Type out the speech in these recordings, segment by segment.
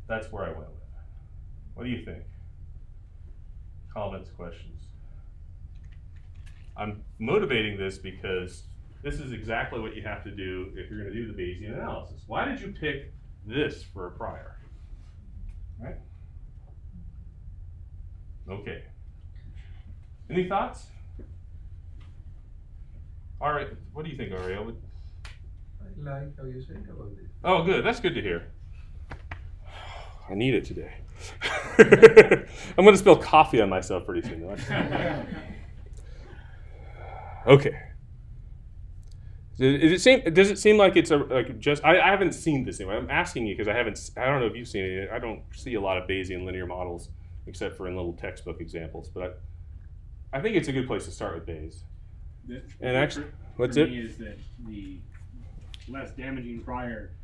that's where I went with. What do you think? Comments, questions? I'm motivating this because this is exactly what you have to do if you're going to do the Bayesian analysis. Why did you pick this for a prior? Right? Okay. Any thoughts? All right. What do you think, Ariel? I like how you think about it. Oh, good. That's good to hear. I need it today. I'm going to spill coffee on myself pretty soon, though. Okay. Does it seem like it's I haven't seen this anyway. I'm asking you because I don't know if you've seen it. I don't see a lot of Bayesian linear models except for in little textbook examples, but I think it's a good place to start with Bayes. And actually, what's it? For me is that the less damaging prior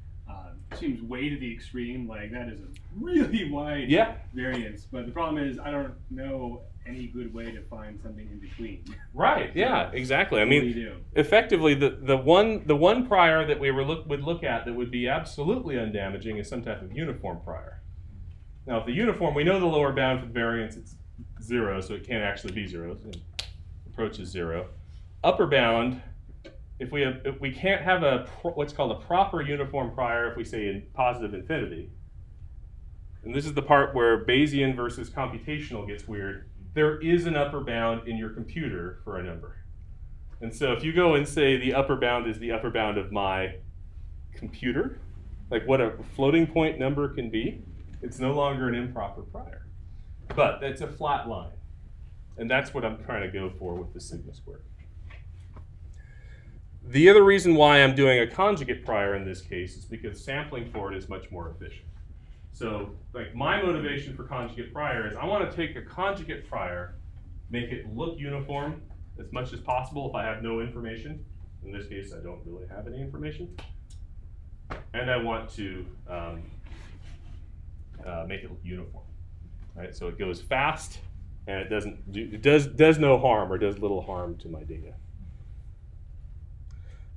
seems way to the extreme. Like that is a really wide variance. But the problem is I don't know any good way to find something in between. Right. Yeah. Exactly. I mean, effectively, the one prior that we would look at that would be absolutely undamaging is some type of uniform prior. Now, if the uniform, we know the lower bound for the variance it's 0, so it can't actually be 0. So it approaches 0. Upper bound, if we can't have what's called a proper uniform prior if we say in positive infinity, and this is the part where Bayesian versus computational gets weird, there is an upper bound in your computer for a number. And so if you go and say the upper bound is the upper bound of my computer, like what a floating point number can be, it's no longer an improper prior. But that's a flat line. And that's what I'm trying to go for with the sigma squared. The other reason why I'm doing a conjugate prior in this case is because sampling for it is much more efficient. So like my motivation for conjugate prior is I want to take a conjugate prior, make it look uniform as much as possible if I have no information. In this case, I don't really have any information. And I want to make it look uniform. Right? So it goes fast and it does no harm or does little harm to my data.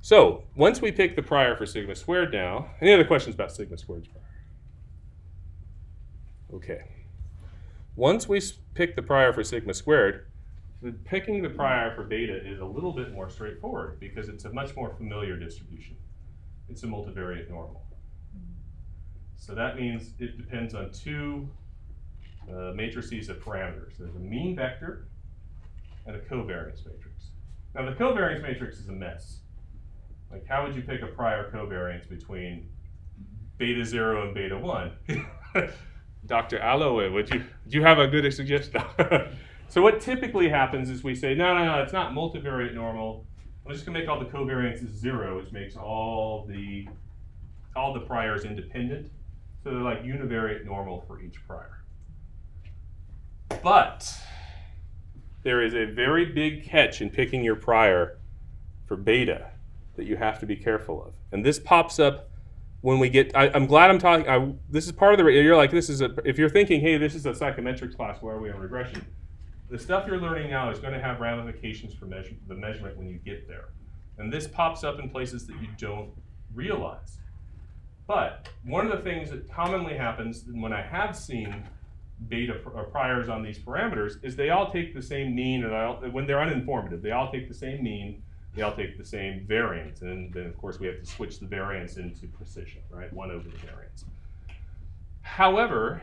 So once we pick the prior for sigma squared now, any other questions about sigma squared prior? Okay. Once we pick the prior for sigma squared, picking the prior for beta is a little bit more straightforward because it's a much more familiar distribution. It's a multivariate normal. So that means it depends on two matrices of parameters. There's a mean vector and a covariance matrix. Now the covariance matrix is a mess. Like how would you pick a prior covariance between beta 0 and beta 1? Dr. Alloway, do you have a good suggestion? So what typically happens is we say, no, it's not multivariate normal. I'm just gonna make all the covariances 0, which makes all the priors independent. So they're like univariate normal for each prior. But there is a very big catch in picking your prior for beta that you have to be careful of. And this pops up when we get, I'm glad I'm talking, this is part of the, you're like, if you're thinking, hey, this is a psychometrics class, why are we on regression? The stuff you're learning now is going to have ramifications for the measurement when you get there. And this pops up in places that you don't realize. But one of the things that commonly happens when I have seen beta priors on these parameters is they all take the same mean, and when they're uninformative, they all take the same mean, they all take the same variance, and then of course we have to switch the variance into precision, right? 1 over the variance. However,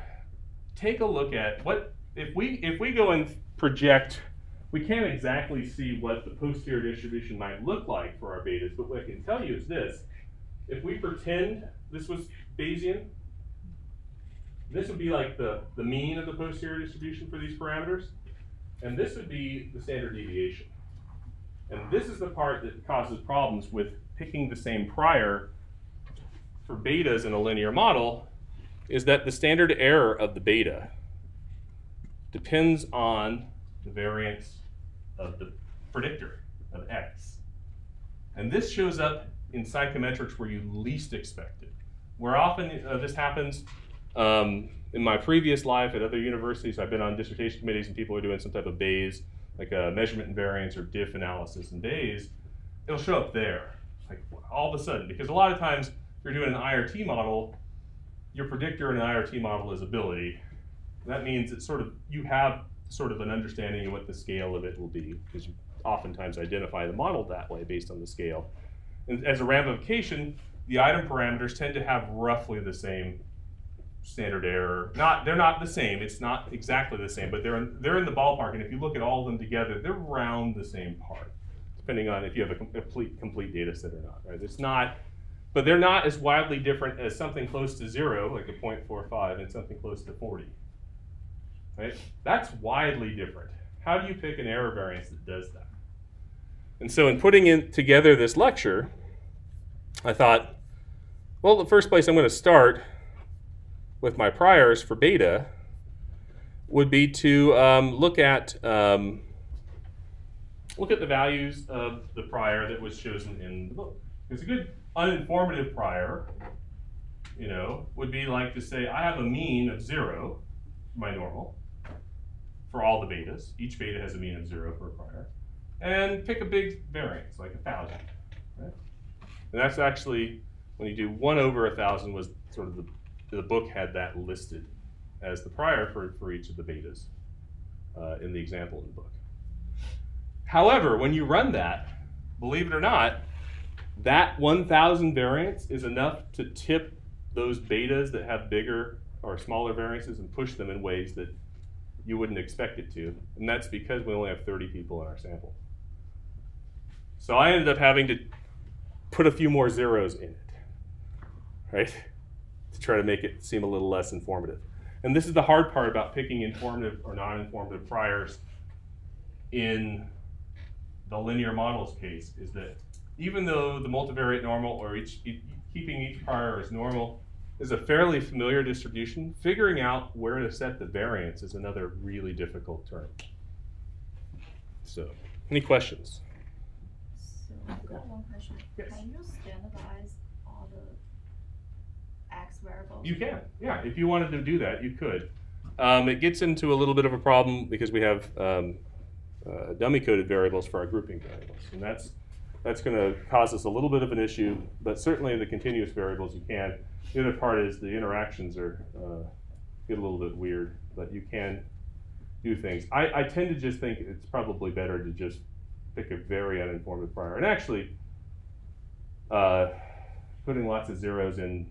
take a look at what if we go and project. We can't exactly see what the posterior distribution might look like for our betas, but what I can tell you is this: if we pretend this was Bayesian, this would be like the mean of the posterior distribution for these parameters, and this would be the standard deviation. And this is the part that causes problems with picking the same prior for betas in a linear model, is that the standard error of the beta depends on the variance of the predictor of x. And this shows up in psychometrics where you least expect it. Where often this happens, in my previous life at other universities, I've been on dissertation committees and people are doing some type of Bayes, like a measurement invariance or diff analysis in Bayes, it'll show up there, like all of a sudden. Because a lot of times, if you're doing an IRT model, your predictor in an IRT model is ability. That means it's you have sort of an understanding of what the scale of it will be, because you oftentimes identify the model that way based on the scale. And as a ramification, the item parameters tend to have roughly the same standard error. They're not the same. It's not exactly the same, but they're in the ballpark. And if you look at all of them together, they're around the same part, depending on if you have a complete data set or not. Right? It's not, but they're not as wildly different as something close to 0, like a 0.45, and something close to 40. Right? That's widely different. How do you pick an error variance that does that? And so in putting together this lecture, I thought, well, the first place I'm going to start with my priors for beta would be to look at the values of the prior that was chosen in the book. Because a good uninformative prior, would be like to say I have a mean of 0 for my normal for all the betas. Each beta has a mean of 0 for a prior, and pick a big variance like 1,000. Right? And that's actually when you do 1 over 1,000 was sort of the book had that listed as the prior for each of the betas in the example in the book. However, when you run that, believe it or not, that 1,000 variance is enough to tip those betas that have bigger or smaller variances and push them in ways that you wouldn't expect it to. And that's because we only have 30 people in our sample. So I ended up having to put a few more zeros in it, right? To try to make it seem a little less informative. And this is the hard part about picking informative or non-informative priors in the linear models case, is that even though the multivariate normal or keeping each prior as normal is a fairly familiar distribution, figuring out where to set the variance is another really difficult term. So, any questions? So I've got one question. Yes. Can you standardize all the X variables? You can, yeah. If you wanted to do that, you could. It gets into a little bit of a problem because we have dummy-coded variables for our grouping variables, and that's going to cause us a little bit of an issue. But certainly the continuous variables you can. The other part is the interactions are get a little bit weird, but you can do things. I tend to just think it's probably better to just pick a very uninformative prior, and actually putting lots of zeros in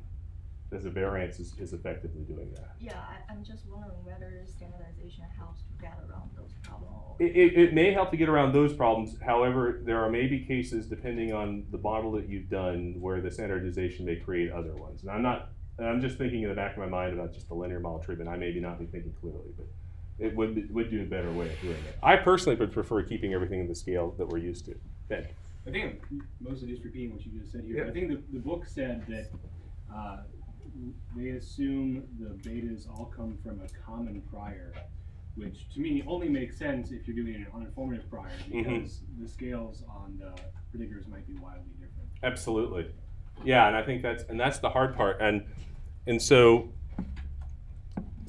as a variance is effectively doing that. Yeah, I'm just wondering whether standardization helps to get around those problems. It may help to get around those problems. However, there are maybe cases, depending on the model that you've done, where the standardization may create other ones. And I'm just thinking in the back of my mind about just the linear model treatment. I maybe not be thinking clearly, but it would do a better way of doing it. I personally would prefer keeping everything in the scale that we're used to. Ben? I think I'm mostly just repeating what you just said here. Yeah. I think the book said that they assume the betas all come from a common prior, which to me only makes sense if you're doing an uninformative prior, because the scales on the predictors might be wildly different. Absolutely. Yeah, and I think that's the hard part. And so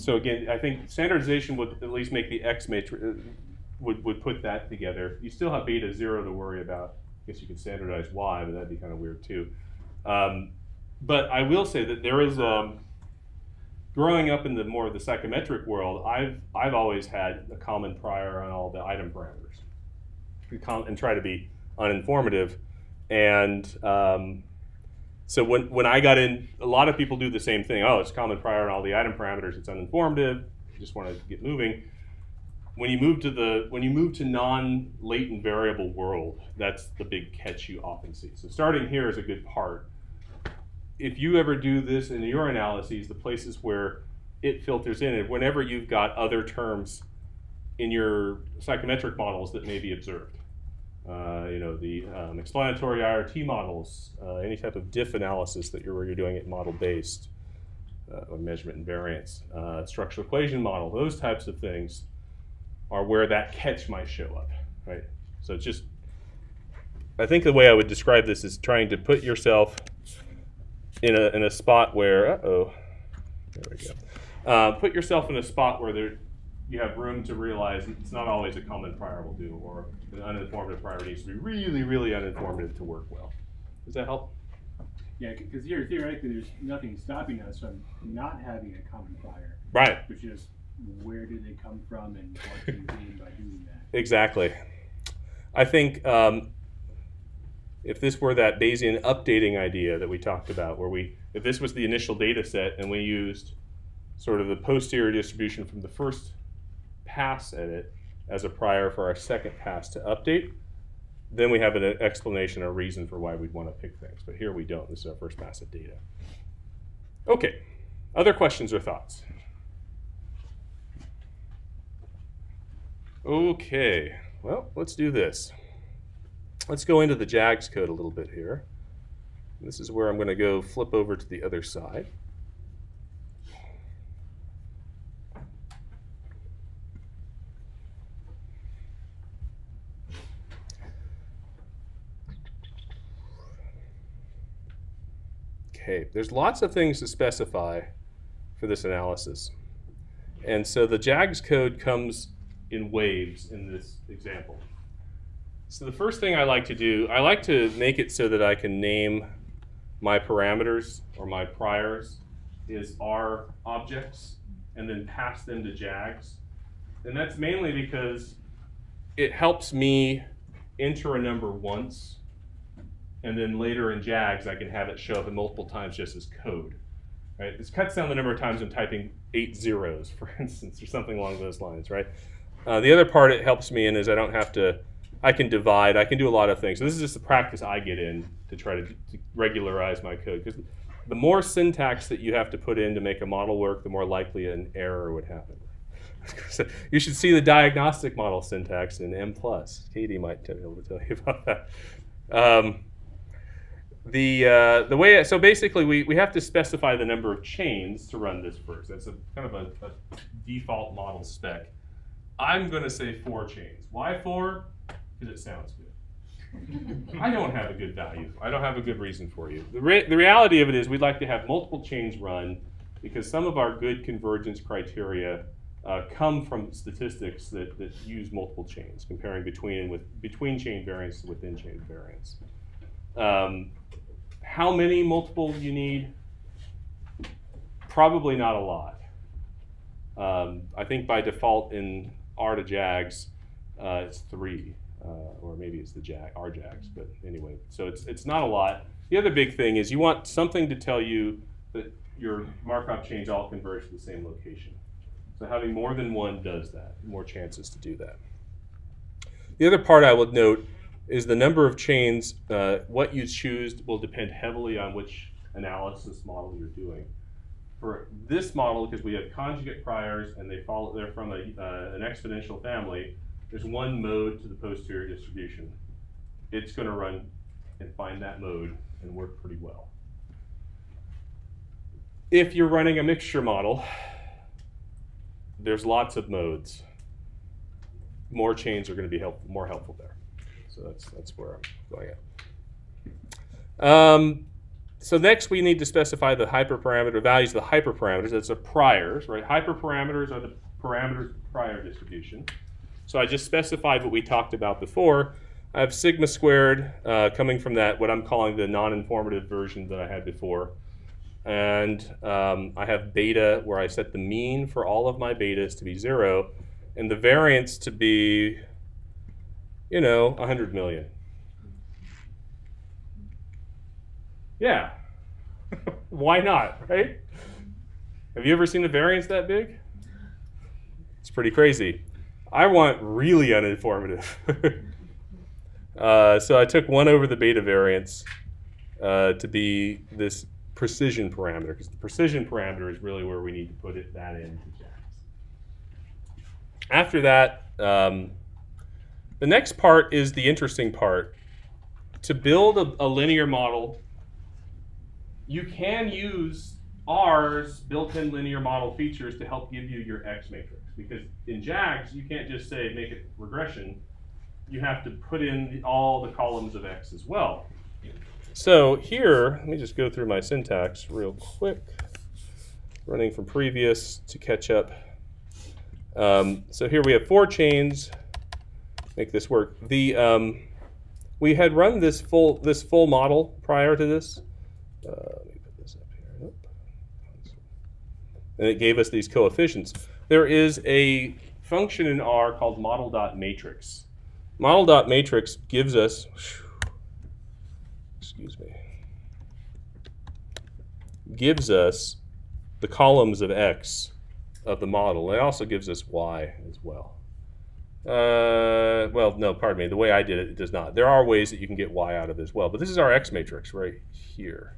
again, I think standardization would at least make the X matrix would put that together. You still have beta 0 to worry about. I guess you could standardize Y, but that'd be kind of weird too. But I will say that there is growing up in the more of the psychometric world, I've always had a common prior on all the item parameters, and try to be uninformative. And so when I got in, a lot of people do the same thing. Oh, it's common prior on all the item parameters. It's uninformative. You just want to get moving. When you move to non-latent variable world, that's the big catch you often see. So starting here is a good part. If you ever do this in your analyses, the places where it filters in, and whenever you've got other terms in your psychometric models that may be observed, the explanatory IRT models, any type of diff analysis where you're doing it model-based, or measurement and variance, structural equation model, those types of things are where that catch might show up, right? So it's just, I think the way I would describe this is trying to put yourself in a spot where, there we go. Put yourself in a spot where you have room to realize it's not always a common prior will do, or an uninformative prior needs to be really, really uninformative to work well. Does that help? Yeah, because here theoretically there's nothing stopping us from not having a common prior. Right. Which is where do they come from and what do you mean by doing that? Exactly. I think if this were that Bayesian updating idea that we talked about, where if this was the initial data set and we used sort of the posterior distribution from the first pass at it as a prior for our second pass to update, then we have an explanation or reason for why we'd want to pick things. But here we don't. This is our first pass at data. Okay. Other questions or thoughts? Okay. Well, let's do this. Let's go into the JAGS code a little bit here. This is where I'm going to go flip over to the other side. Okay, there's lots of things to specify for this analysis. And so the JAGS code comes in waves in this example. So the first thing I like to do, I like to make it so that I can name my parameters or my priors is R objects and then pass them to JAGS. And that's mainly because it helps me enter a number once, and then later in JAGS, I can have it show up multiple times just as code. Right? This cuts down the number of times I'm typing 8 zeros, for instance, or something along those lines, right? The other part it helps me in is I don't have to, I can divide, I can do a lot of things. So this is just the practice I get in to try to regularize my code. Because the more syntax that you have to put in to make a model work, the more likely an error would happen. So you should see the diagnostic model syntax in M+. Katie might be able to tell you about that. The way, so basically we have to specify the number of chains to run this first. That's kind of a default model spec. I'm going to say 4 chains. Why 4? Because it sounds good. I don't have a good value. I don't have a good reason for you. The reality of it is we'd like to have multiple chains run because some of our good convergence criteria come from statistics that use multiple chains, comparing between chain variance to within chain variance. How many multiple you need? Probably not a lot. I think by default in R to JAGS, it's 3, or maybe it's the R JAGS, but anyway, so it's not a lot. The other big thing is you want something to tell you that your Markov chains all converge to the same location. So having more than one does that, more chances to do that. The other part I would note is the number of chains. What you choose will depend heavily on which analysis model you're doing. For this model, because we have conjugate priors and they're from an exponential family, there's one mode to the posterior distribution. It's going to run and find that mode and work pretty well. If you're running a mixture model, there's lots of modes. More chains are going to be more helpful there. So that's where I'm going at. So next we need to specify the hyperparameter values of the hyperparameters. That's the priors, right? Hyperparameters are the parameters of prior distribution. So I just specified what we talked about before. I have sigma squared coming from that, what I'm calling the non-informative version that I had before. And I have beta where I set the mean for all of my betas to be 0 and the variance to be, 100 million. Yeah. Why not, right? Have you ever seen a variance that big? It's pretty crazy. I want really uninformative. So I took 1 over the beta variance to be this precision parameter, because the precision parameter is really where we need to put that into JAGS. After that, the next part is the interesting part. To build a linear model, you can use R's built-in linear model features to help give you your X matrix. Because in JAGS, you can't just say make it regression. You have to put in all the columns of X as well. So here, let me just go through my syntax real quick, running from previous to catch up. So here we have 4 chains. Make this work. We had run this full model prior to this, Let me put this up here. Nope. And it gave us these coefficients. There is a function in R called model.matrix. Model.matrix gives us, excuse me, gives us the columns of X of the model. It also gives us Y as well. Well, no, pardon me. The way I did it, it does not. There are ways that you can get Y out of it as well, but this is our X matrix right here.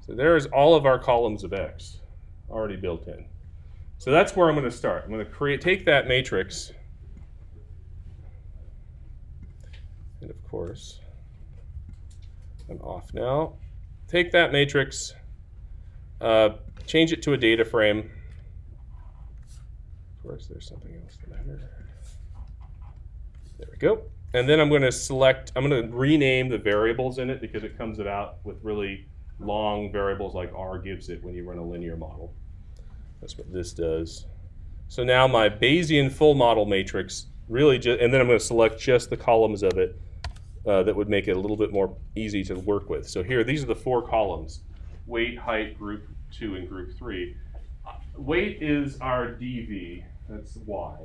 So there's all of our columns of X already built in. So that's where I'm going to start. I'm going to take that matrix, and of course, I'm off now. Take that matrix, change it to a data frame. Of course, there's something else the matter. There we go. And then I'm going to select, I'm going to rename the variables in it because it comes about with really long variables like R gives it when you run a linear model. That's what this does. So now my Bayesian full model matrix really just, and then I'm going to select just the columns of it that would make it a little bit more easy to work with. So here, these are the 4 columns: weight, height, group 2, and group 3. Weight is our DV, that's Y.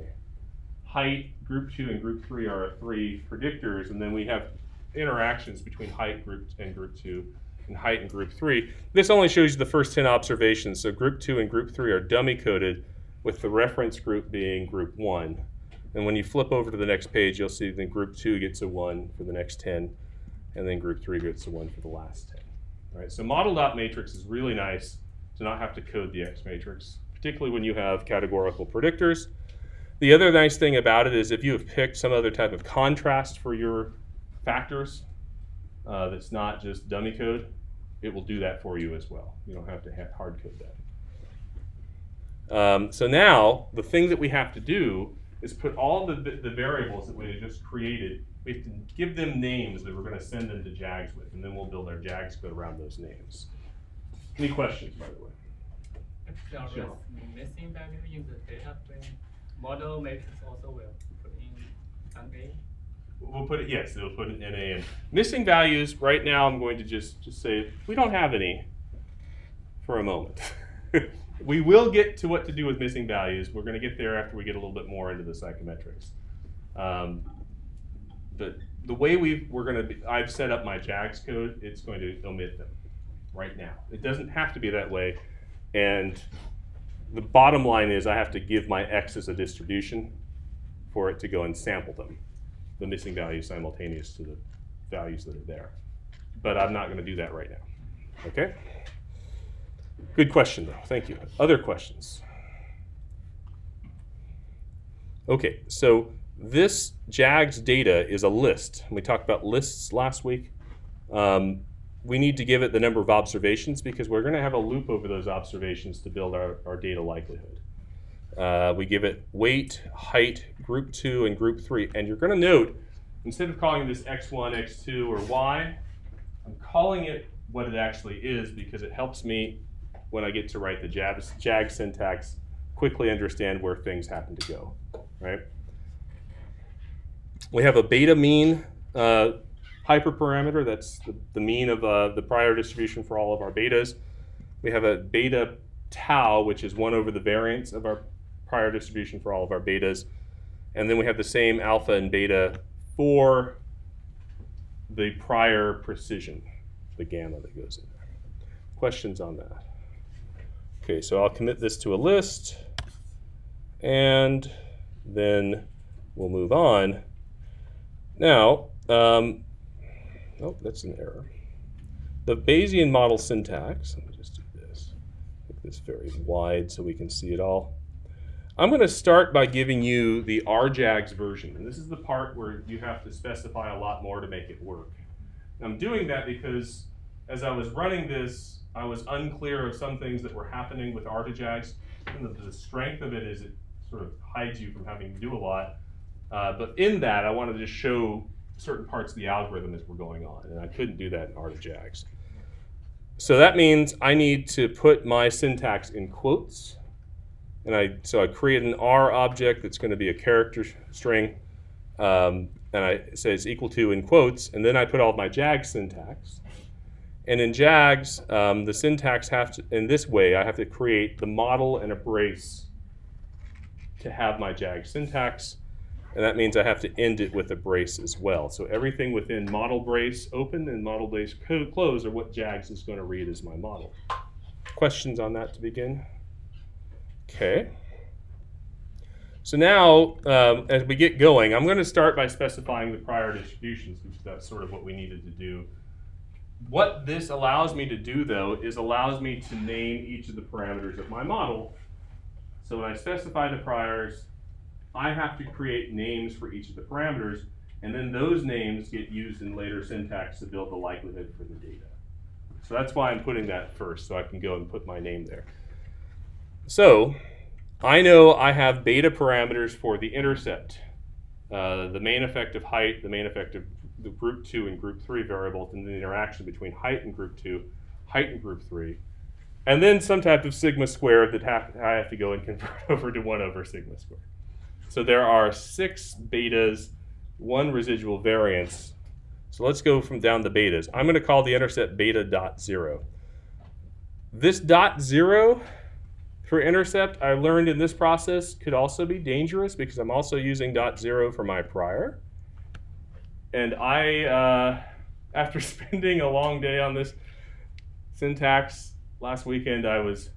Height, group 2, and group 3 are our 3 predictors, and then we have interactions between height group and group 2 and height in group 3. This only shows you the first 10 observations, so group 2 and group 3 are dummy coded with the reference group being group 1. And when you flip over to the next page, you'll see that group 2 gets a 1 for the next 10, and then group 3 gets a 1 for the last 10. All right, so model.matrix is really nice to not have to code the X matrix, particularly when you have categorical predictors. The other nice thing about it is if you have picked some other type of contrast for your factors that's not just dummy code, it will do that for you as well. You don't have to hard code that. So now the thing that we have to do is put all the variables that we just created, we have to give them names that we're going to send them to JAGs with, and then we'll build our JAGs code around those names. Any questions, by the way? If there is missing value in the data frame, model matrix also will put in an A? We'll put it, yes, it'll put an NA in. Missing values, right now I'm going to just say, we don't have any for a moment. We will get to what to do with missing values. We're going to get there after we get a little bit more into the psychometrics. But the way I've set up my JAGs code, it's going to omit them right now. It doesn't have to be that way. And the bottom line is I have to give my X as a distribution for it to go and sample them, the missing values simultaneous to the values that are there. But I'm not going to do that right now. Okay? Good question, though. Thank you. Other questions? Okay, so this JAGs data is a list. We talked about lists last week. We need to give it the number of observations because we're going to have a loop over those observations to build our data likelihood. We give it weight, height, group 2, and group 3. And you're going to note, instead of calling this x1, x2, or y, I'm calling it what it actually is because it helps me, when I get to write the JAG syntax, quickly understand where things happen to go, right? We have a beta mean hyperparameter. That's the mean of the prior distribution for all of our betas. We have a beta tau, which is 1 over the variance of our prior distribution for all of our betas. And then we have the same alpha and beta for the prior precision, the gamma that goes in there. Questions on that? Okay, so I'll commit this to a list, and then we'll move on. Now, oh, that's an error. The Bayesian model syntax, let me just do this. Make this very wide so we can see it all. I'm going to start by giving you the RJAGs version. And this is the part where you have to specify a lot more to make it work. And I'm doing that because as I was running this, I was unclear of some things that were happening with RJAGs. And the strength of it is it sort of hides you from having to do a lot. But in that, I wanted to just show certain parts of the algorithm as we're going on. And I couldn't do that in RJAGs. So that means I need to put my syntax in quotes. And so I create an R object that's going to be a character string. And I say it's equal to in quotes. And then I put all of my JAG syntax. And in JAGS, the syntax in this way, I have to create the model and a brace to have my JAGS syntax. And that means I have to end it with a brace as well. So everything within model brace open and model brace close are what JAGS is going to read as my model. Questions on that to begin? Okay. So now, as we get going, I'm going to start by specifying the prior distributions, because that's sort of what we needed to do. What this allows me to do, though, is allows me to name each of the parameters of my model. So when I specify the priors, I have to create names for each of the parameters, and then those names get used in later syntax to build the likelihood for the data. So that's why I'm putting that first, so I can go and put my name there. So I know I have beta parameters for the intercept, the main effective height, the main effective the group 2 and group 3 variables, and the interaction between height and group 2, height and group 3, and then some type of sigma squared that I have to go and convert over to 1 over sigma squared. So there are 6 betas, 1 residual variance. So let's go from down the betas. I'm going to call the intercept beta dot 0. This dot 0 for intercept, I learned in this process, could also be dangerous because I'm also using dot 0 for my prior. And I, after spending a long day on this syntax last weekend, I was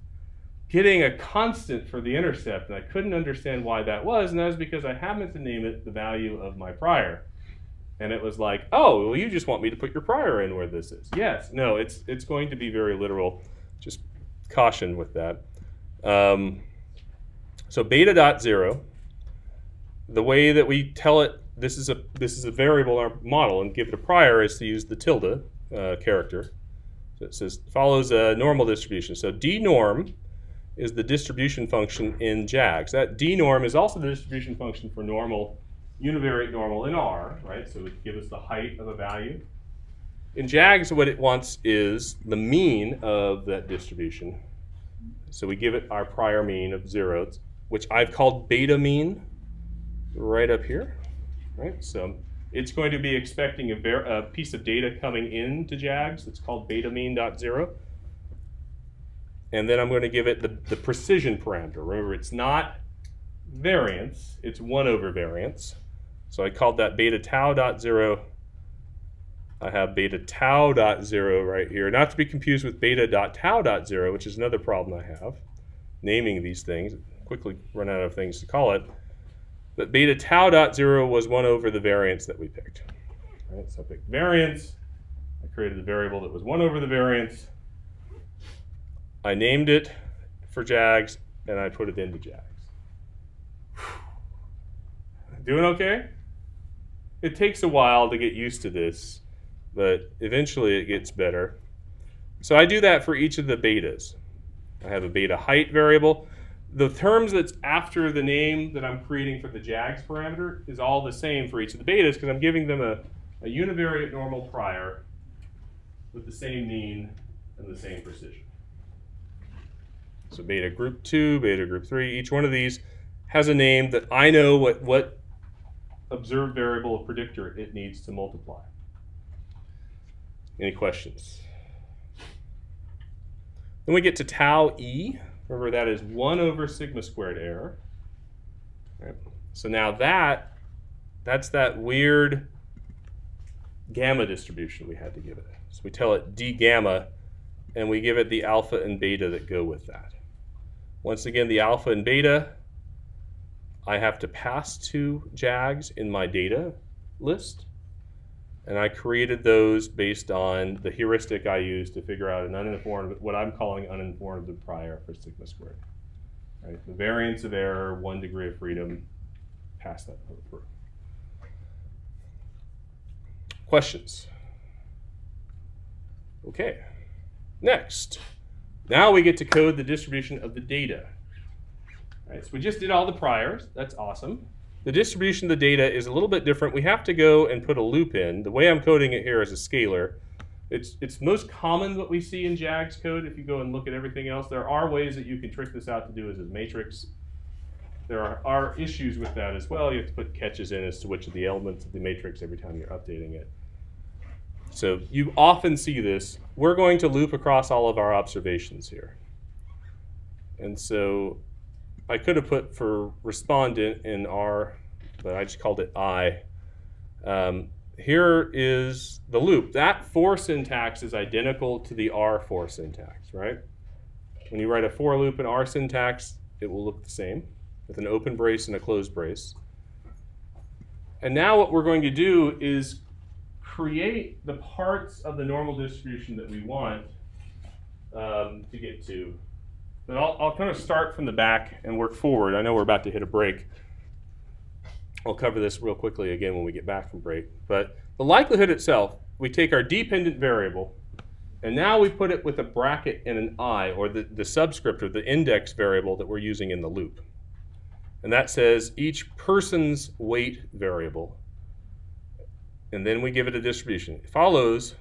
getting a constant for the intercept, and I couldn't understand why that was, and that was because I happened to name it the value of my prior. And it was like, oh, well, you just want me to put your prior in where this is. Yes, no, it's going to be very literal. Just caution with that. So beta dot 0, the way that we tell it, this is a variable in our model, and give it a prior is to use the tilde character. So it says follows a normal distribution. So dnorm is the distribution function in JAGS. That dnorm is also the distribution function for normal, univariate normal in R, right? So it gives us the height of a value. In JAGS, what it wants is the mean of that distribution. So we give it our prior mean of 0, which I've called beta mean right up here, right? So it's going to be expecting a piece of data coming into JAGS that's called beta mean dot 0. And then I'm going to give it the precision parameter. Remember, it's not variance, it's 1 over variance. So I called that beta tau dot 0. I have beta tau dot 0 right here, not to be confused with beta dot tau dot 0, which is another problem I have, naming these things. Quickly run out of things to call it. But beta tau dot 0 was 1 over the variance that we picked. Right, so I picked variance. I created a variable that was 1 over the variance. I named it for JAGS, and I put it into JAGS. Doing okay? It takes a while to get used to this, but eventually it gets better. So I do that for each of the betas. I have a beta height variable. The terms that's after the name that I'm creating for the JAGS parameter is all the same for each of the betas because I'm giving them a univariate normal prior with the same mean and the same precision. So beta group 2, beta group 3, each one of these has a name that I know what observed variable predictor it needs to multiply. Any questions? Then we get to tau e. Remember, that is 1 over sigma squared error. Right. So now that's that weird gamma distribution we had to give it. So we tell it d gamma, and we give it the alpha and beta that go with that. Once again, the alpha and beta I have to pass to JAGS in my data list. And I created those based on the heuristic I used to figure out an uninformed, what I'm calling uninformed prior for sigma squared. Right? The variance of error, 1 degree of freedom, pass that through. Questions? Okay, next. Now we get to code the distribution of the data. Right, so we just did all the priors, that's awesome. The distribution of the data is a little bit different. We have to go and put a loop in. The way I'm coding it here is a scalar. It's most common what we see in JAGS code. If you go and look at everything else, there are ways that you can trick this out to do as a matrix. There are issues with that as well. You have to put catches in as to which of the elements of the matrix every time you're updating it. So you often see this. We're going to loop across all of our observations here. And so I could have put for respondent in R, but I just called it I. Here is the loop. That for syntax is identical to the R for syntax, right? When you write a for loop in R syntax, it will look the same with an open brace and a closed brace. And now what we're going to do is create the parts of the normal distribution that we want to get to. But I'll kind of start from the back and work forward. I know we're about to hit a break. I'll cover this real quickly again when we get back from break. But the likelihood itself, we take our dependent variable, and now we put it with a bracket and an I, or the subscript or the index variable that we're using in the loop. And that says each person's weight variable. And then we give it a distribution. It follows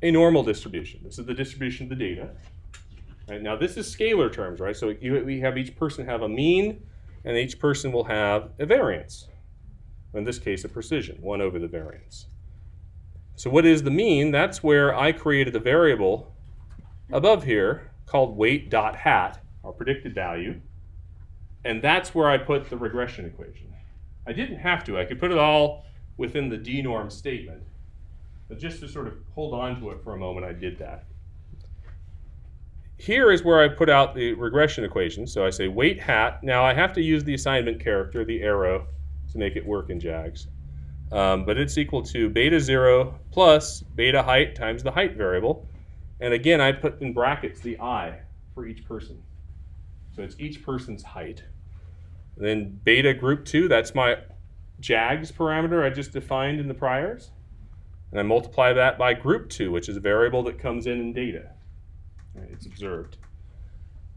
a normal distribution. This is the distribution of the data. Right, now this is scalar terms, right? So we have each person have a mean, and each person will have a variance. In this case, a precision, 1 over the variance. So what is the mean? That's where I created a variable above here called weight.hat, our predicted value. And that's where I put the regression equation. I didn't have to. I could put it all within the d-norm statement. But just to sort of hold on to it for a moment, I did that. Here is where I put out the regression equation. So I say weight hat. Now I have to use the assignment character, the arrow, to make it work in JAGS. But it's equal to beta 0 plus beta height times the height variable. And again, I put in brackets the I for each person. So it's each person's height. And then beta group 2, that's my JAGS parameter I just defined in the priors. And I multiply that by group 2, which is a variable that comes in data. Right, it's observed.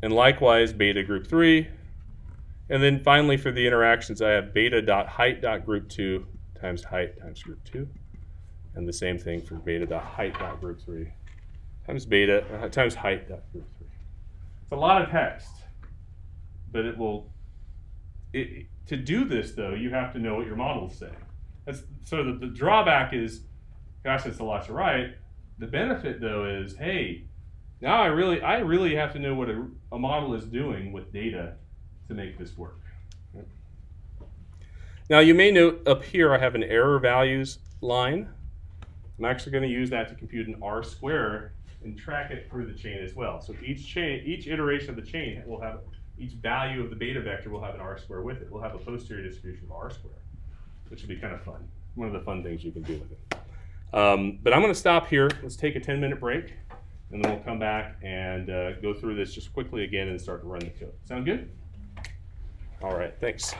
And likewise, beta group 3. And then finally, for the interactions, I have beta.height.group 2 times height times group 2. And the same thing for beta.height.group 3 times beta times height.group 3. It's a lot of text, but it will. To do this, though, you have to know what your models say. That's so the drawback is, gosh, that's a lot to write. The benefit, though, is, hey, now I really have to know what a model is doing with data to make this work. Now you may note up here I have an error values line. I'm actually going to use that to compute an R square and track it through the chain as well. So each iteration of the chain will have, each value of the beta vector will have an R square with it. We'll have a posterior distribution of R square, which will be kind of fun. One of the fun things you can do with it. But I'm going to stop here. Let's take a 10-minute break, and then we'll come back and go through this just quickly again and start to run the code. Sound good? All right, thanks.